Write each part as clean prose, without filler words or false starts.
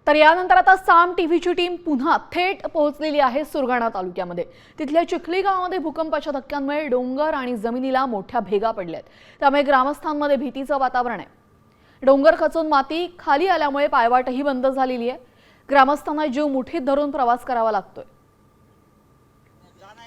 तर यानंतर आता साम टीव्हीची टीम पुन्हा थेट पोहोचलेली आहे सुरगाणा तालुक्यामध्ये। तिथल्या चिखली गावामध्ये भूकंपाच्या धक्क्यांमुळे डोंगर आणि जमिनीला मोठ्या भेगा पडल्यात। त्यामुळे ग्रामस्थांमध्ये भीतीचं वातावरण आहे। डोंगर खचून माती खाली आल्यामुळे पायवाटही बंद झालेली आहे। ग्रामस्थांना जीव मुठीत धरून प्रवास करावा लागतोय।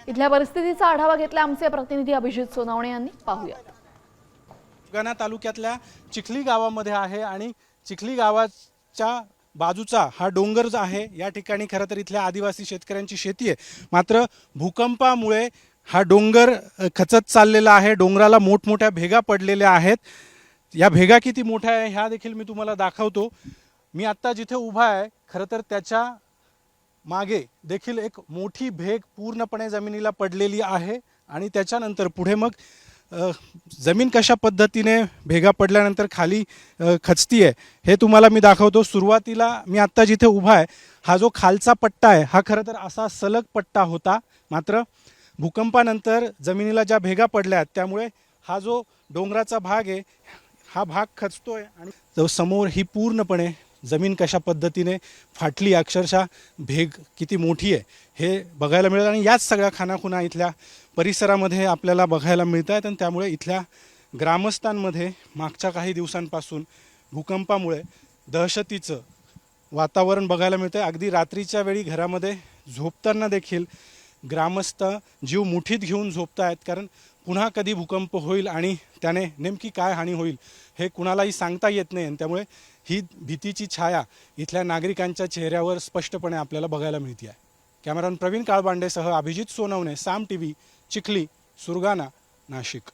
इथल्या परिस्थितीचा आढावा घेतला आमचे प्रतिनिधी अभिजित सोनवणे यांनी। पाहूया। सुरगाणा तालुक्यातल्या चिखली गावामध्ये आहे आणि चिखली गावाच्या बाजूचा हा डोंगर जो आहे या ठिकाणी खरं तर इथल्या आदिवासी शेतकऱ्यांची शेती आहे। मात्र भूकंपामुळे हा डोंगर खचत चाललेला आहे। डोंगराला मोठमोठ्या भेगा पडलेल्या आहेत। या भेगा किती मोठ्या आहे ह्या देखील मी तुम्हाला दाखवतो। मी आता जिथे उभा आहे खरं तर त्याच्या मागे देखील एक मोठी भेग पूर्णपणे जमिनीला पडलेली आहे आणि त्याच्यानंतर पुढे मग जमीन कशा पद्धतीने भेगा पडल्यानंतर खाली खचती आहे हे तुम्हाला मी दाखवतो। सुरुवातीला मी आत्ता जिथे उभा आहे हा जो खालचा पट्टा आहे हा खरं तर असा सलग पट्टा होता। मात्र भूकंपानंतर जमिनीला ज्या भेगा पडल्या त्यामुळे हा जो डोंगराचा भाग आहे हा भाग खचतोय आणि समोर ही पूर्णपणे जमीन कशा पद्धतीने फाटली, अक्षरशः भेग किती मोठी आहे हे बघायला मिळेल आणि याच सगळ्या खानाखुणा इथल्या परिसरामध्ये आपल्याला बघायला मिळतात। आणि त्यामुळे इथल्या ग्रामस्थांमध्ये मागच्या काही दिवसांपासून भूकंपामुळे दहशतीचं वातावरण बघायला मिळतं। अगदी रात्रीच्या वेळी घरामध्ये झोपताना देखील ग्रामस्थ जीव मुठीत घेऊन झोपतायत, कारण पुन्हा कधी भूकंप होईल आणि त्याने नेमकी काय हानी होईल हे कुणालाही सांगता येत नाही। आणि त्यामुळे ही भीतीची छाया इथल्या नागरिकांच्या चेहऱ्यावर स्पष्टपणे आपल्याला बघायला मिळते आहे। कॅमेरामन प्रवीण काळबांडेसह अभिजित सोनवणे, साम टीव्ही, चिखली, सुरगाणा, नाशिक।